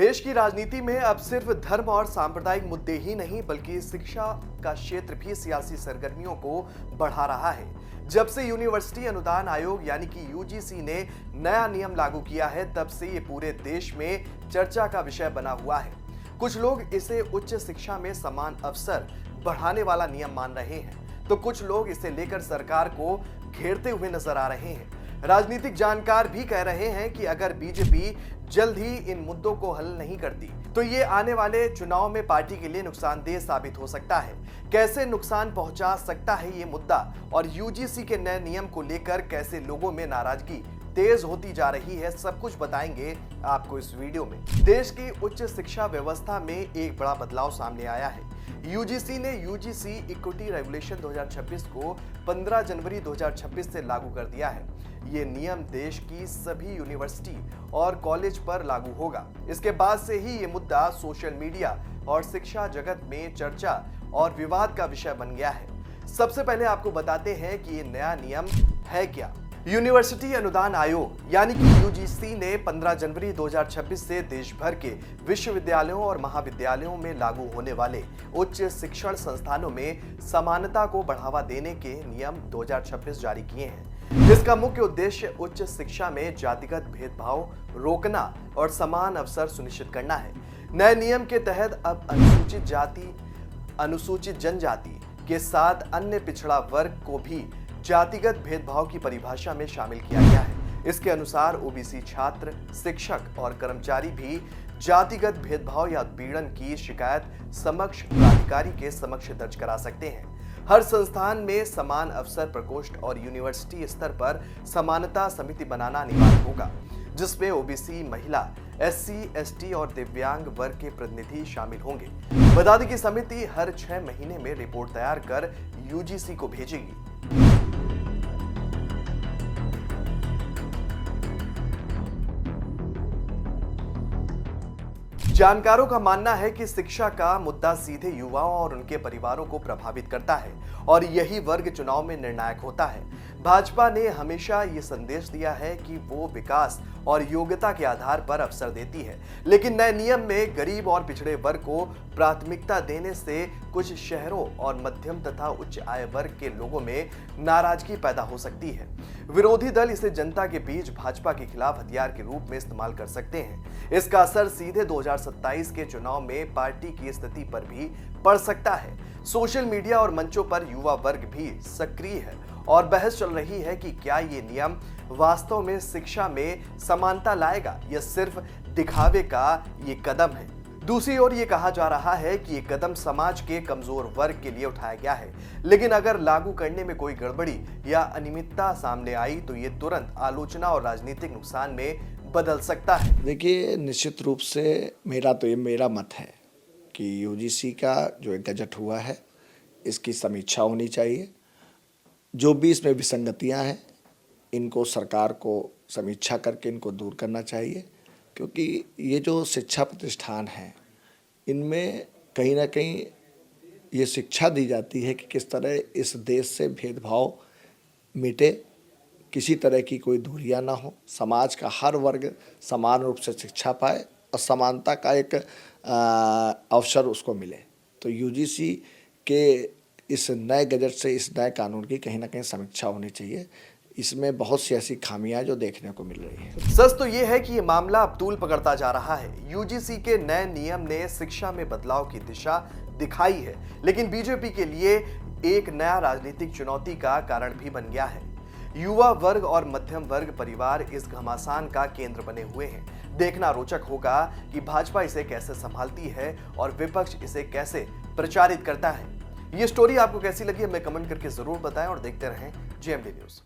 देश की राजनीति में अब सिर्फ धर्म और सांप्रदायिक मुद्दे ही नहीं बल्कि शिक्षा का क्षेत्र भी सियासी सरगर्मियों को बढ़ा रहा है। जब से यूनिवर्सिटी अनुदान आयोग यानी कि यूजीसी ने नया नियम लागू किया है, तब से ये पूरे देश में चर्चा का विषय बना हुआ है। कुछ लोग इसे उच्च शिक्षा में समान अवसर बढ़ाने वाला नियम मान रहे हैं, तो कुछ लोग इसे लेकर सरकार को घेरते हुए नजर आ रहे हैं। राजनीतिक जानकार भी कह रहे हैं कि अगर बीजेपी जल्द ही इन मुद्दों को हल नहीं करती तो ये आने वाले चुनाव में पार्टी के लिए नुकसानदेह साबित हो सकता है। कैसे नुकसान पहुंचा सकता है ये मुद्दा और यूजीसी के नए नियम को लेकर कैसे लोगों में नाराजगी तेज होती जा रही है, सब कुछ बताएंगे आपको इस वीडियो में। देश की उच्च शिक्षा व्यवस्था में एक बड़ा बदलाव सामने आया है। यूजीसी ने यूजीसी इक्विटी रेगुलेशन 2026 को 15 जनवरी 2026 से लागू कर दिया है। ये नियम देश की सभी यूनिवर्सिटी और कॉलेज पर लागू होगा। इसके बाद से ही ये मुद्दा सोशल मीडिया और शिक्षा जगत में चर्चा और विवाद का विषय बन गया है। सबसे पहले आपको बताते हैं कि ये नया नियम है क्या। यूनिवर्सिटी अनुदान आयोग यानी कि यूजीसी ने 15 जनवरी 2026 से देश भर के विश्वविद्यालयों और महाविद्यालयों में लागू होने वाले उच्च शिक्षण संस्थानों में समानता को बढ़ावा देने के नियम 2026 जारी किए हैं। इसका मुख्य उद्देश्य उच्च शिक्षा में जातिगत भेदभाव रोकना और समान अवसर सुनिश्चित करना है। नए नियम के तहत अब अनुसूचित जाति, अनुसूचित जनजाति के साथ अन्य पिछड़ा वर्ग को भी जातिगत भेदभाव की परिभाषा में शामिल किया गया है। इसके अनुसार ओबीसी छात्र, शिक्षक और कर्मचारी भी जातिगत भेदभाव या उत्पीड़न की शिकायत समक्ष प्राधिकारी के समक्ष दर्ज करा सकते हैं। हर संस्थान में समान अवसर प्रकोष्ठ और यूनिवर्सिटी स्तर पर समानता समिति बनाना अनिवार्य होगा, जिसमें ओबीसी, महिला, एससी, एसटी और दिव्यांग वर्ग के प्रतिनिधि शामिल होंगे। बता दें कि समिति हर 6 महीने में रिपोर्ट तैयार कर यूजीसी को भेजेगी। जानकारों का मानना है कि शिक्षा का मुद्दा सीधे युवाओं और उनके परिवारों को प्रभावित करता है और यही वर्ग चुनाव में निर्णायक होता है। भाजपा ने हमेशा ये संदेश दिया है कि वो विकास और योग्यता के आधार पर अवसर देती है, लेकिन नए नियम में गरीब और पिछड़े वर्ग को प्राथमिकता देने से कुछ शहरों और मध्यम तथा उच्च आय वर्ग के लोगों में नाराजगी पैदा हो सकती है। विरोधी दल इसे जनता के बीच भाजपा के खिलाफ हथियार के रूप में इस्तेमाल कर सकते हैं। इसका असर सीधे 2027 के चुनाव में पार्टी की स्थिति पर भी पड़ सकता है। सोशल मीडिया और मंचों पर युवा वर्ग भी सक्रिय है और बहस चल रही है कि क्या ये नियम वास्तव में शिक्षा में समानता लाएगा या सिर्फ दिखावे का ये कदम है। दूसरी ओर ये कहा जा रहा है कि ये कदम समाज के कमजोर वर्ग के लिए उठाया गया है, लेकिन अगर लागू करने में कोई गड़बड़ी या अनियमितता सामने आई तो ये तुरंत आलोचना और राजनीतिक नुकसान में बदल सकता है। देखिए, निश्चित रूप से मेरा मत है कि यूजीसी का जो एक गजट हुआ है इसकी समीक्षा होनी चाहिए। जो भी इसमें विसंगतियां हैं इनको सरकार को समीक्षा करके इनको दूर करना चाहिए, क्योंकि ये जो शिक्षा प्रतिष्ठान हैं इनमें कहीं ना कहीं ये शिक्षा दी जाती है कि किस तरह इस देश से भेदभाव मिटे, किसी तरह की कोई दूरियां ना हो, समाज का हर वर्ग समान रूप से शिक्षा पाए और समानता का एक अवसर उसको मिले। तो यूजीसी के इस नए गजट से, इस नए कानून की कहीं ना कहीं समीक्षा होनी चाहिए। इसमें बहुत सी ऐसी खामियां जो देखने को मिल रही हैं। सच तो ये है कि ये मामला अब तूल पकड़ता जा रहा है। यूजीसी के नए नियम ने शिक्षा में बदलाव की दिशा दिखाई है, लेकिन बीजेपी के लिए एक नया राजनीतिक चुनौती का कारण भी बन गया है। युवा वर्ग और मध्यम वर्ग परिवार इस घमासान का केंद्र बने हुए हैं। देखना रोचक होगा कि भाजपा इसे कैसे संभालती है और विपक्ष इसे कैसे प्रचारित करता है। ये स्टोरी आपको कैसी लगी हमें कमेंट करके जरूर बताएं और देखते रहें जेएमडी न्यूज़।